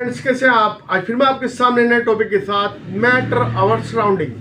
Friends, कैसे आप? आज फिर मैं आपके सामने नए टॉपिक के साथ मैटर आवर सराउंडिंग।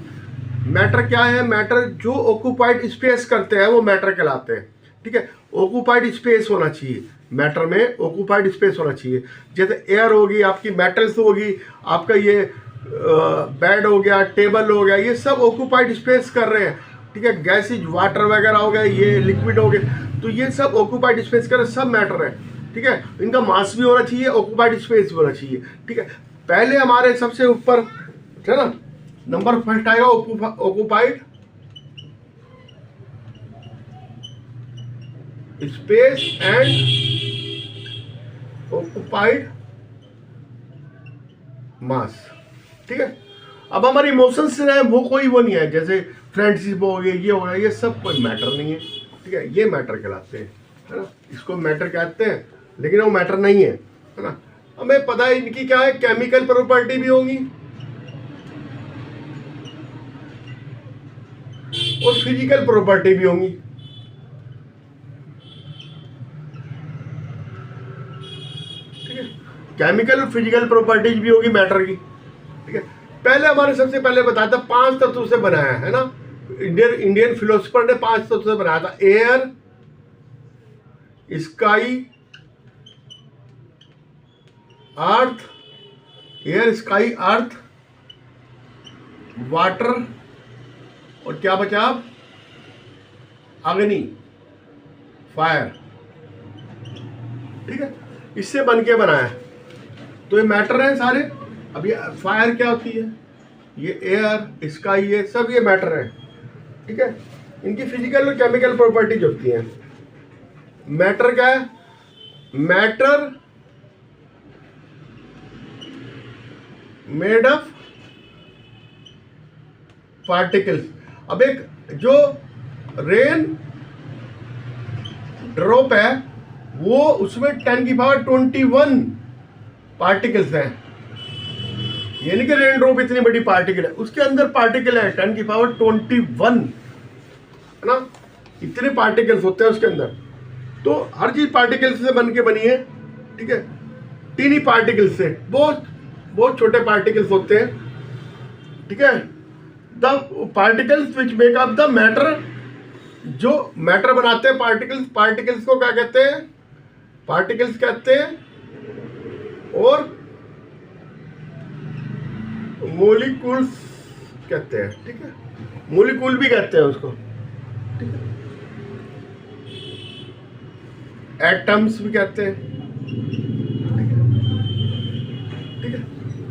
मैटर क्या है? मैटर जो ऑक्यूपाइड स्पेस करते हैं वो मैटर कहलाते हैं। ठीक है, ऑक्यूपाइड स्पेस होना चाहिए। मैटर में ऑक्यूपाइड स्पेस होना चाहिए। जैसे एयर होगी, आपकी मेटल्स होगी, आपका ये बेड हो गया, टेबल हो गया, ये सब ऑक्यूपाइड स्पेस कर रहे हैं। ठीक है, गैसेज वाटर वगैरह हो गया, ये लिक्विड हो गए, तो ये सब ऑक्यूपाइड स्पेस कर रहे, सब मैटर है। ठीक है, इनका मास भी होना चाहिए, ऑक्यूपाइड स्पेस भी होना चाहिए। ठीक है, पहले हमारे सबसे ऊपर है ना, नंबर फर्स्ट आएगा ऑक्यूपाइड स्पेस एंड ऑक्यूपाइड मास। ठीक है, अब हमारे इमोशंस है वो कोई वो नहीं है, जैसे फ्रेंडशिप हो गई, ये हो गया, ये सब कोई मैटर नहीं है। ठीक है, ये मैटर कहलाते हैं, है ना, इसको मैटर कहते हैं, लेकिन वो मैटर नहीं है ना। हमें पता है इनकी क्या है, केमिकल प्रॉपर्टी भी होंगी और फिजिकल प्रॉपर्टी भी होंगी। ठीक है, केमिकल और फिजिकल प्रॉपर्टीज भी होगी मैटर की। ठीक है, पहले हमारे सबसे पहले बताया था 5 तत्वों से बनाया है ना। इंडियन फिलोसफर ने 5 तत्वों से बनाया था। एयर, स्काई, अर्थ, एयर, स्काई, अर्थ, वाटर, और क्या बचा? अग्नि, फायर। ठीक है, इससे बन के बनाया है, तो ये मैटर है सारे। अब ये फायर क्या होती है, ये एयर, स्काई, ये सब ये मैटर है। ठीक है, इनकी फिजिकल और केमिकल प्रॉपर्टीज होती हैं। मैटर क्या है? Matter made of particles. अब एक जो रेन ड्रॉप है वो, उसमें 10⁻21 पार्टिकल्स हैं। यानी कि रेन ड्रॉप इतनी बड़ी पार्टिकल है, उसके अंदर पार्टिकल है 10⁻21, है ना, इतने पार्टिकल्स होते हैं उसके अंदर। तो हर चीज पार्टिकल्स से बन के बनी है। ठीक है, टीनी पार्टिकल्स से, बहुत बहुत छोटे पार्टिकल्स होते हैं। ठीक है, the particles which make up the matter, जो मैटर बनाते हैं पार्टिकल्स, पार्टिकल्स को क्या कहते हैं? पार्टिकल्स कहते हैं, और मोलिक्यूल्स कहते हैं। ठीक है, मोलिक्यूल भी कहते हैं उसको। ठीक है, एटम्स भी कहते हैं। ठीक है,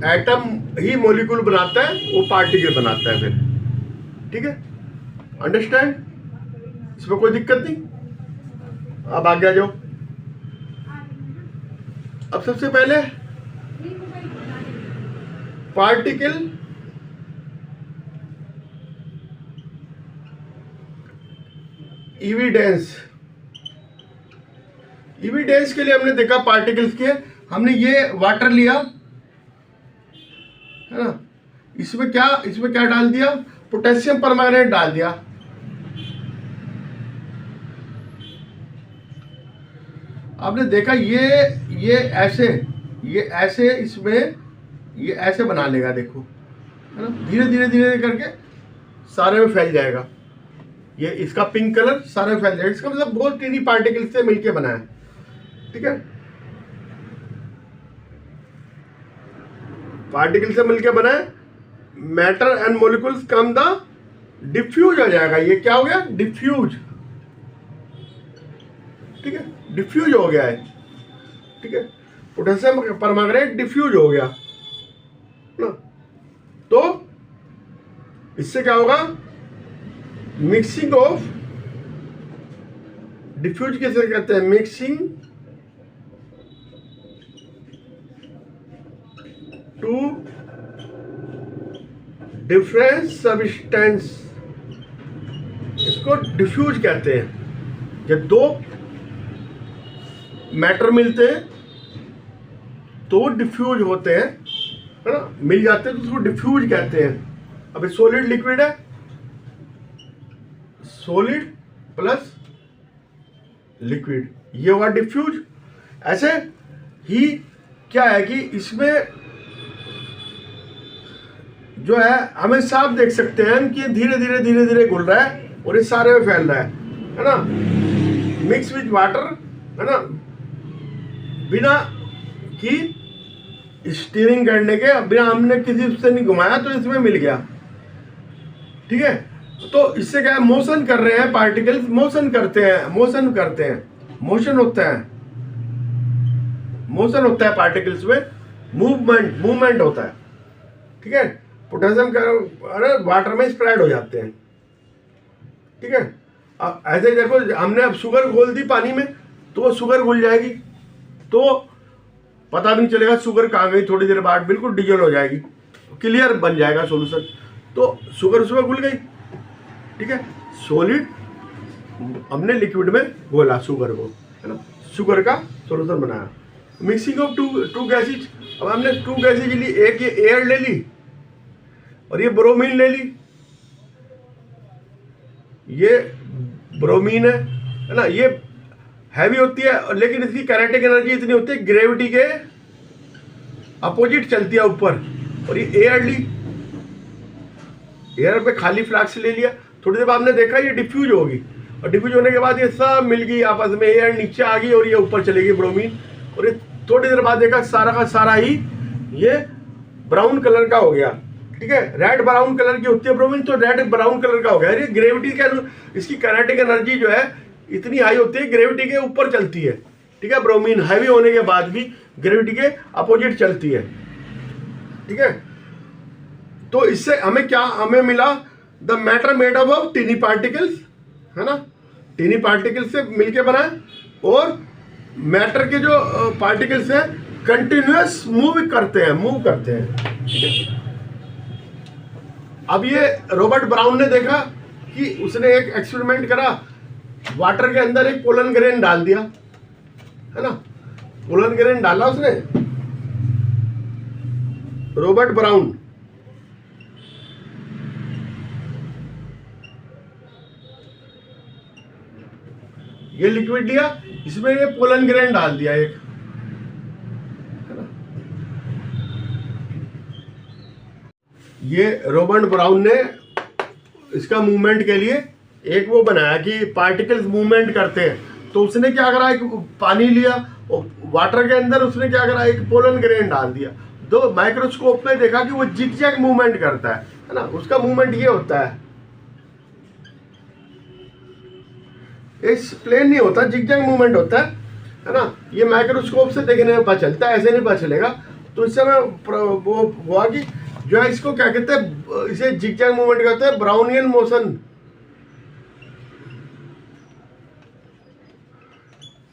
एटम ही मोलिक्यूल बनाता है, वो पार्टिकल बनाता है फिर। ठीक है, अंडरस्टैंड? इसमें कोई दिक्कत नहीं। अब आगे आ जाओ। अब सबसे पहले पार्टिकल एविडेंस। एविडेंस के लिए हमने देखा पार्टिकल्स के, हमने ये वाटर लिया, है ना, इसमें क्या डाल दिया? पोटेशियम परमैंगनेट डाल दिया। आपने देखा ये ऐसे इसमें ये ऐसे बना लेगा, देखो, है ना, धीरे धीरे धीरे करके सारे में फैल जाएगा। ये इसका पिंक कलर सारे में फैल जाएगा, इसका मतलब बहुत टीनी पार्टिकल से मिलके बना है। ठीक है, पार्टिकल से मिलके बना है। Matter and molecules come the diffuse हो जाएगा। ये क्या हो गया? डिफ्यूज। ठीक है, डिफ्यूज हो गया है। ठीक है, पोटेशियम परमैंगनेट डिफ्यूज हो गया ना। तो इससे क्या होगा? मिक्सिंग ऑफ, डिफ्यूज किसे कहते हैं? मिक्सिंग टू डिफरेंट सब्सटेंस, इसको डिफ्यूज कहते हैं। जब दो मैटर मिलते हैं तो वो डिफ्यूज होते हैं, है ना, मिल जाते हैं तो उसको डिफ्यूज कहते हैं। अब सॉलिड लिक्विड है, सॉलिड प्लस लिक्विड, ये होगा डिफ्यूज। ऐसे ही क्या है कि इसमें जो है हमें साफ देख सकते हैं हम कि धीरे धीरे धीरे धीरे घुल रहा है और ये सारे में फैल रहा है ना, मिक्स विथ वाटर, है ना, बिना कि स्टीयरिंग करने के, बिना हमने किसी से नहीं घुमाया तो इसमें मिल गया। ठीक है, तो इससे क्या है, मोशन कर रहे हैं पार्टिकल्स, मोशन करते हैं, मोशन होता है पार्टिकल्स में, मूवमेंट होता है। ठीक है, पोटेशियम अरे वाटर में स्प्रेड हो जाते हैं। ठीक है, अब ऐसे ही देखो, हमने अब शुगर घोल दी पानी में तो वो शुगर घुल जाएगी, तो पता भी नहीं चलेगा शुगर कहाँ गई, थोड़ी देर बाद बिल्कुल डिजल हो जाएगी, क्लियर बन जाएगा सॉल्यूशन। तो शुगर उसमें घुल गई। ठीक है, सॉलिड हमने लिक्विड में घोला शुगर को, है ना, शुगर का सॉल्यूशन बनाया। मिक्सिंग ऑफ टू गैसेज, अब हमने टू गैसेज ली, एक ये एयर ले ली और ये ब्रोमीन ले ली। ये ब्रोमीन है ना, ये हैवी होती है लेकिन इसकी काइनेटिक एनर्जी इतनी होती है, ग्रेविटी के अपोजिट चलती है ऊपर। और ये एयर ली, एयर पे खाली फ्लास्क ले लिया, थोड़ी देर बाद हमने देखा ये डिफ्यूज होगी, और डिफ्यूज होने के बाद ये सब मिल गई आपस में, एयर नीचे आ गई और ये ऊपर चलेगी ब्रोमीन, और ये थोड़ी देर बाद देखा सारा का सारा ही ये ब्राउन कलर का हो गया। ठीक है, रेड ब्राउन कलर की होती है ब्रोमीन, तो रेड ब्राउन कलर का हो गया। ये ग्रेविटी के, इसकी काइनेटिक एनर्जी जो है इतनी हाई होती है, ग्रेविटी के ऊपर चलती है। ठीक है, ब्रोमीन हैवी होने के बाद भी ग्रेविटी के अपोजिट चलती है। ठीक है, तो इससे हमें क्या हमें मिला, the matter made up of टिनी particles, है ना, टिनी पार्टिकल्स से मिलके बना है, और मैटर के जो पार्टिकल्स हैं कंटिन्यूअस मूव करते हैं। अब ये रॉबर्ट ब्राउन ने देखा कि उसने एक एक्सपेरिमेंट करा, वाटर के अंदर एक पोलन ग्रेन डाल दिया, है ना, पोलन ग्रेन डाला उसने, रॉबर्ट ब्राउन। ये लिक्विड लिया, इसमें ये पोलन ग्रेन डाल दिया एक, है ना। ये रॉबर्ट ब्राउन ने इसका मूवमेंट के लिए एक वो बनाया कि पार्टिकल्स मूवमेंट करते हैं, तो उसने क्या करा, एक पानी लिया और वाटर के अंदर उसने क्या करा, एक पोलन ग्रेन डाल दिया। तो माइक्रोस्कोप में देखा कि वो जिगजैग मूवमेंट करता है ना, उसका मूवमेंट ये होता है, इस प्लेन नहीं होता, जिगजैग मूवमेंट होता है ना। ये माइक्रोस्कोप से देखने में पता चलता है, ऐसे नहीं पता चलेगा। तो इस समय वो हुआ कि जो है इसको क्या कहते हैं, इसे जिगजैग मूवमेंट कहते हैं, ब्राउनियन मोशन।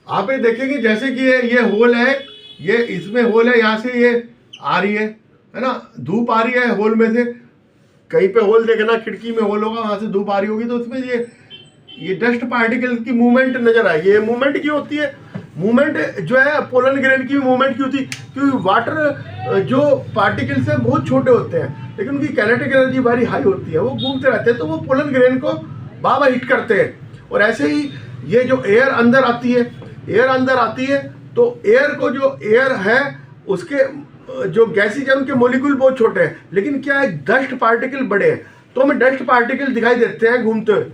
आप ये देखेंगे जैसे कि ये होल है, ये इसमें होल है, यहाँ से ये आ रही है ना, धूप आ रही है होल में से, कहीं पे होल देखना, खिड़की में होल होगा, वहां से धूप आ रही होगी, तो उसमें ये डस्ट पार्टिकल की मूवमेंट नजर आएगी। ये मूवमेंट क्यों होती है, मूवमेंट जो है पोलन ग्रेन की मूवमेंट क्यों होती, क्योंकि वाटर जो पार्टिकल्स हैं बहुत छोटे होते हैं लेकिन उनकी काइनेटिक एनर्जी भारी हाई होती है, वो घूमते रहते हैं, तो वो पोलन ग्रेन को बार हिट करते हैं। और ऐसे ही ये जो एयर अंदर आती है, तो एयर को जो एयर है उसके जो गैसेज है उनके मॉलिक्यूल बहुत छोटे हैं, लेकिन क्या है डस्ट पार्टिकल बड़े हैं, तो हमें डस्ट पार्टिकल दिखाई देते हैं घूमते हुए।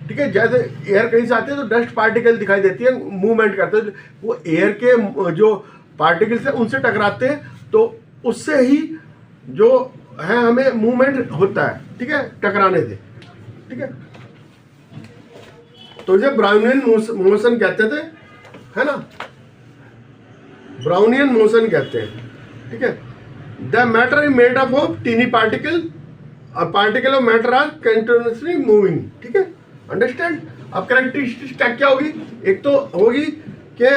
ठीक है, जैसे एयर कहीं से आते हैं तो डस्ट पार्टिकल दिखाई देती है, मूवमेंट करते हैं, वो एयर के जो पार्टिकल्स हैं उनसे टकराते हैं, तो उससे ही जो है हमें मूवमेंट होता है। ठीक है, टकराने से। ठीक है, तो इसे ब्राउनियन मोशन कहते थे, है ना, ब्राउनियन मोशन कहते हैं। ठीक है, the matter is made up of tiny particle, particle of matter are continuously moving. ठीक है, अंडरस्टैंड। अब कैरेक्टरिस्टिक्स क्या होगी, एक तो होगी कि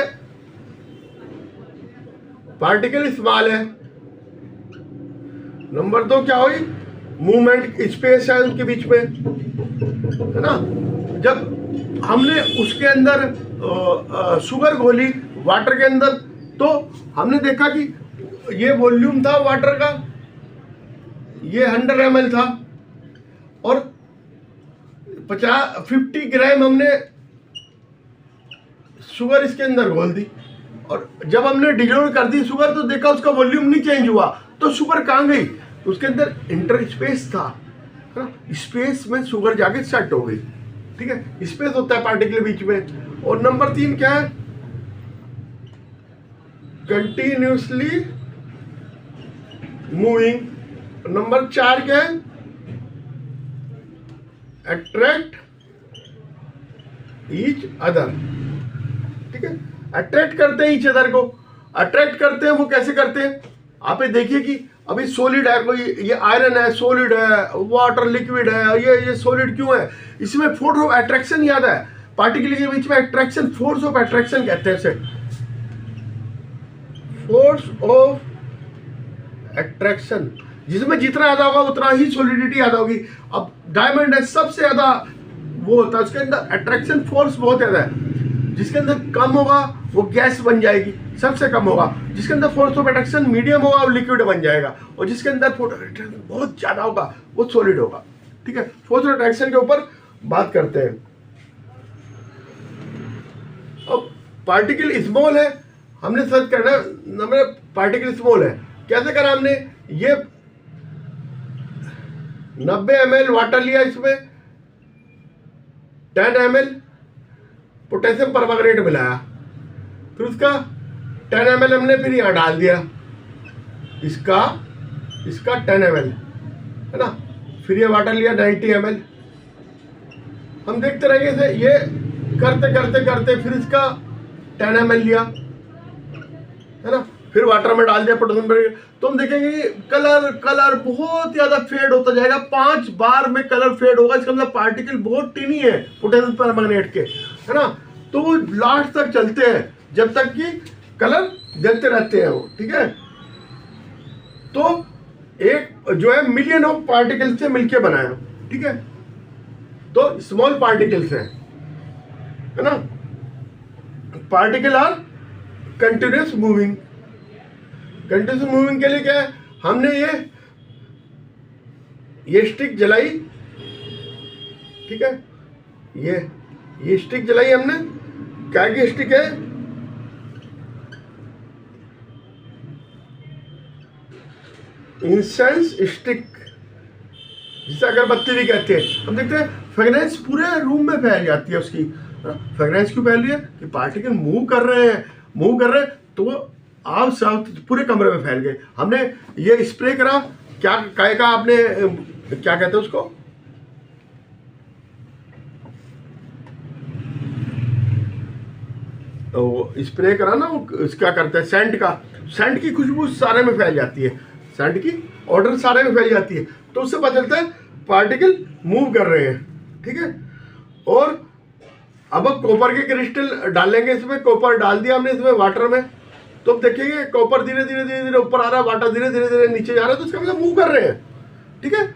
पार्टिकल स्मॉल है, नंबर 2 क्या होगी, मूवमेंट स्पेस है उनके बीच में, है ना। जब हमने उसके अंदर शुगर घोली वाटर के अंदर, तो हमने देखा कि ये वॉल्यूम था वाटर का, ये 100 ml था, और 50 ग्राम हमने शुगर इसके अंदर घोल दी, और जब हमने डिजोल्व कर दी शुगर तो देखा उसका वॉल्यूम नहीं चेंज हुआ, तो शुगर कहाँ गई? उसके अंदर इंटर स्पेस था, है ना, स्पेस में शुगर जाके सेट हो गई। ठीक है, स्पेस होता है पार्टिकल के बीच में। और नंबर 3 क्या है? Continuously moving. नंबर 4 क्या है? Attract each other. ठीक है, अट्रैक्ट करते हैं ईच अदर को। अट्रैक्ट करते हैं वो कैसे करते हैं? आप ये देखिए कि अभी सॉलिड है, कोई ये आयरन है, सॉलिड है, वाटर लिक्विड है, ये सॉलिड क्यों है? इसमें फोर्स ऑफ अट्रैक्शन याद है, पार्टिकल के बीच में अट्रैक्शन, फोर्स ऑफ अट्रैक्शन कहते हैं इसे, फोर्स ऑफ अट्रैक्शन। जिसमें जितना ज्यादा होगा उतना ही सॉलिडिटी ज्यादा होगी। अब डायमंड है, सबसे ज्यादा वो होता है, उसके अंदर अट्रैक्शन फोर्स बहुत ज्यादा है। जिसके अंदर कम होगा वो गैस बन जाएगी, सबसे कम होगा। जिसके अंदर फोर्स ऑफ अट्रैक्शन मीडियम होगा वो लिक्विड बन जाएगा, और जिसके अंदर फोर्स ऑफ अट्रैक्शन बहुत ज्यादा होगा वो सॉलिड होगा। ठीक है, फोर्स ऑफ अट्रैक्शन के ऊपर बात करते हैं। अब पार्टिकल स्मॉल है, हमने सर्च करना है पार्टिकल स्मॉल है, कैसे करा हमने? ये 90 ml वाटर लिया, इसमें 10 ml पोटेशियम परमंगनेट मिलाया, फिर उसका 10 ml हमने फिर यहाँ डाल दिया, इसका 10 ml, है ना, फिर ये वाटर लिया 90 ml। हम देखते रहेंगे इसे, ये करते करते करते फिर इसका 10 ml लिया, है ना, फिर वाटर में डाल दिया पोटेशियम परमंगनेट। तो हम देखेंगे कलर बहुत ज्यादा फेड होता जाएगा, 5 बार में कलर फेड होगा। इसका मतलब पार्टिकल बहुत टिनी है पोटेशियम परमंगनेट के, है ना, तो वो लास्ट तक चलते हैं जब तक कि कलर देते रहते हैं वो। ठीक है, तो एक जो है मिलियन ऑफ पार्टिकल से मिलके बनाया। ठीक है, तो स्मॉल पार्टिकल्स है ना, particle are continuous moving. Continuous moving के लिए क्या है? हमने ये स्टिक जलाई, ठीक है, ये स्टिक जलाई हमने, क्या की स्टिक है? इंसेंस स्टिक, जिसे अगरबत्ती भी कहते हैं। हम देखते हैं फ्रेगनेंस पूरे रूम में फैल जाती है उसकी। फ्रेगनेंस क्यों फैल रही है? कि पार्टिकल मूव कर रहे हैं तो वो आप साउथ पूरे कमरे में फैल गए। हमने ये स्प्रे करा, क्या का आपने क्या कहते हैं उसको? तो स्प्रे करा ना, वो क्या करते हैं, सेंट की खुशबू सारे में फैल जाती है, सेंट की ऑर्डर सारे में फैल जाती है, तो उससे पता चलता है पार्टिकल मूव कर रहे हैं। ठीक है, और अब कॉपर के क्रिस्टल डालेंगे इसमें। कॉपर डाल दिया हमने इसमें वाटर में, तो अब देखेंगे कॉपर धीरे धीरे ऊपर आ रहा है, वाटर धीरे धीरे नीचे जा रहा है, तो इसका मतलब मूव कर रहे हैं। ठीक है,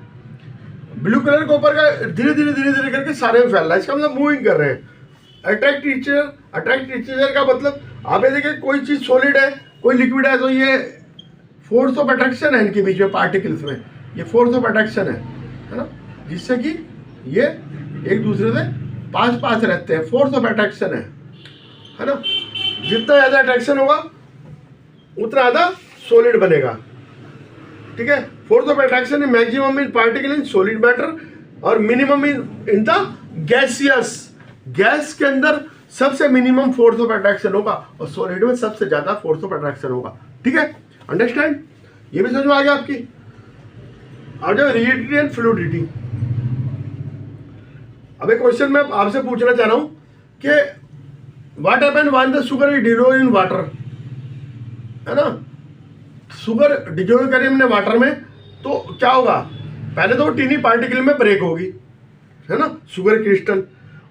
ब्लू कलर कॉपर का धीरे धीरे करके सारे में फैल रहा है, इसका मतलब मूविंग कर रहे हैं। अट्रैक्ट टीचर का मतलब आप ये देखिए, कोई चीज सॉलिड है कोई लिक्विड है, तो ये फोर्स ऑफ अट्रैक्शन है इनके बीच में, पार्टिकल्स में ये फोर्स ऑफ अट्रैक्शन है ना, जिससे कि ये एक दूसरे से पास रहते हैं, फोर्स ऑफ अट्रैक्शन है ना। जितना ज़्यादा अट्रैक्शन होगा उतना ज़्यादा सॉलिड बनेगा। ठीक है, force of attraction in maximum in particle in solid matter और minimum in the gaseous. Gas के अंदर सबसे मिनिमम फोर्स ऑफ अट्रैक्शन होगा और सॉलिड में सबसे ज्यादा फोर्स ऑफ अट्रैक्शन होगा। ठीक है, अंडरस्टैंड? ये भी समझ में आ गया आपकी। और जो रिजिडिटी एंड फ्लूइडिटी, अब एक क्वेश्चन मैं आपसे पूछना चाह रहा हूं कि what happen when the sugar is dissolved in water, है ना, शुगर डिसॉल्व करी हमने वाटर में तो क्या होगा? पहले तो वो टीनी पार्टिकल में ब्रेक होगी, है ना, शुगर क्रिस्टल।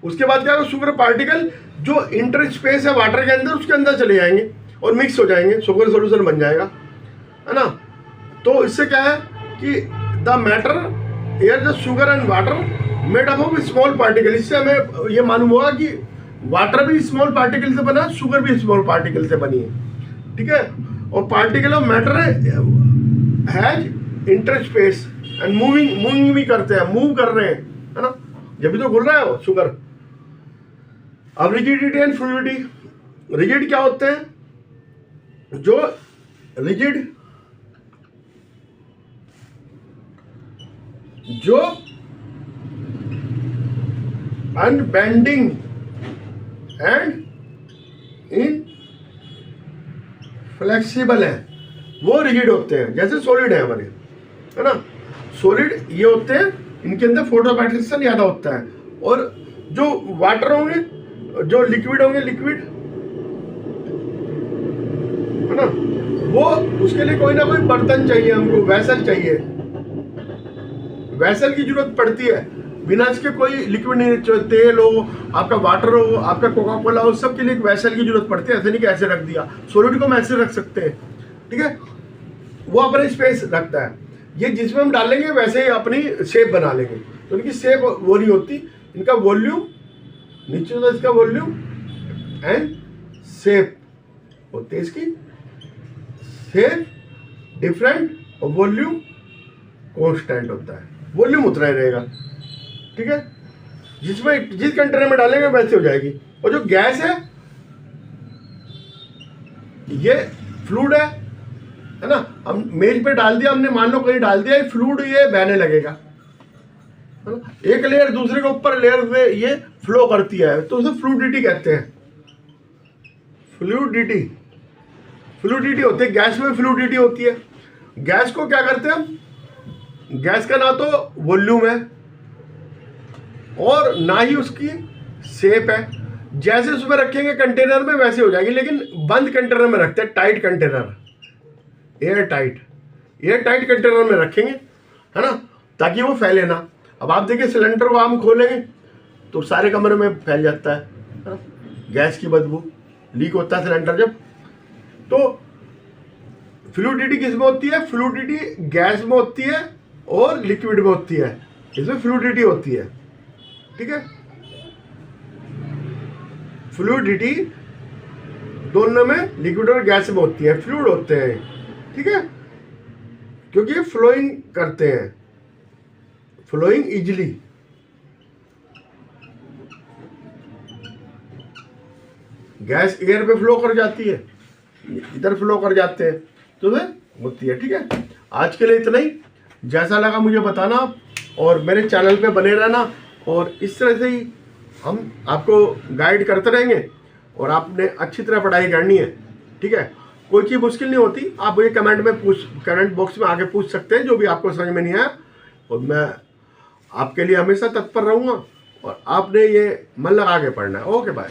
उसके बाद क्या होगा? शुगर पार्टिकल जो इंटर स्पेस है वाटर के अंदर उसके अंदर चले जाएंगे और मिक्स हो जाएंगे, शुगर सॉल्यूशन बन जाएगा, है ना। तो इससे क्या है कि the matter air the sugar and water made up of small particle. इससे हमें ये मालूम होगा कि वाटर भी स्मॉल पार्टिकल से बना, शुगर भी स्मॉल पार्टिकल से बनी है। ठीक है, और particle of matter has inter space and moving भी करते हैं, मूव कर रहे हैं, है ना, जब भी तो घुल रहा है वो शुगर। अब रिजिडिटी एंड फ्लूइडिटी, रिजिड क्या होते हैं? जो रिजिड, जो अनबेंडिंग एंड इन फ्लेक्सिबल है, वो रिजिड होते हैं। जैसे सॉलिड है हमारे, है ना, सॉलिड ये होते हैं, इनके अंदर फोटोपाइट्रेशन ज़्यादा होता है। और जो वाटर होंगे, जो लिक्विड होंगे, लिक्विड है ना, वो उसके लिए कोई ना कोई बर्तन चाहिए हमको, वेसल चाहिए, वेसल की जरूरत पड़ती है। बिना इसके कोई लिक्विड नहीं, तेल हो, आपका वाटर हो, आपका कोका कोला हो, सबके लिए एक वेसल की जरूरत पड़ती है। ऐसे नहीं कि ऐसे रख दिया, सॉलिड को हम ऐसे रख सकते हैं, ठीक है, वो अपने स्पेस रखता है। ये जिसमें हम डालेंगे वैसे ही अपनी शेप बना लेंगे, तो इनकी शेप वो नहीं होती, इनका वॉल्यूम नीचे होता है, इसका वॉल्यूम एंड शेप होती है, इसकी शेप डिफरेंट और वॉल्यूम कांस्टेंट होता है, वॉल्यूम उतना ही रहेगा, ठीक है। जिसमें जिस कंटेनर में डालेंगे वैसे हो जाएगी। और जो गैस है ये फ्लूइड है ना, हम मेज पे डाल दिया हमने, मान लो कहीं डाल दिया, ये फ्लूइड, ये बहने लगेगा, है ना? एक लेयर दूसरे के ऊपर लेयर से ये फ्लो करती है, तो उसे फ्लूइडिटी कहते हैं। फ्लूइडिटी, फ्लूइडिटी होती है, गैस में फ्लूइडिटी होती है। गैस को क्या करते हैं हम, गैस का ना तो वॉल्यूम है और ना ही उसकी शेप है। जैसे उसमें रखेंगे कंटेनर में वैसे हो जाएगी, लेकिन बंद कंटेनर में रखते हैं, tight container, air tight, air tight container में रखेंगे, है ना, ताकि वो फैले ना। अब आप देखिए सिलेंडर को हम खोलेंगे तो सारे कमरे में फैल जाता है ना? गैस की बदबू, लीक होता है सिलेंडर जब। तो फ्लूइडिटी किस में होती है, फ्लूइडिटी गैस में होती है और लिक्विड में होती है, इसमें फ्लूइडिटी होती है, ठीक है। फ्लूइडिटी दोनों में, लिक्विड और गैस में होती है, फ्लूइड होते हैं, ठीक है, क्योंकि ये फ्लोइंग करते हैं, फ्लोइंग इजिली। गैस एयर पे फ्लो कर जाती है, इधर फ्लो कर जाते हैं, तो वे होती है, ठीक है। आज के लिए इतना ही, जैसा लगा मुझे बताना और मेरे चैनल पे बने रहना, और इस तरह से ही हम आपको गाइड करते रहेंगे और आपने अच्छी तरह पढ़ाई करनी है, ठीक है। कोई चीज़ मुश्किल नहीं होती, आप मुझे कमेंट बॉक्स में आके पूछ सकते हैं जो भी आपको समझ में नहीं आया, और मैं आपके लिए हमेशा तत्पर रहूँगा, और आपने ये मन लगा के पढ़ना है। Okay bye.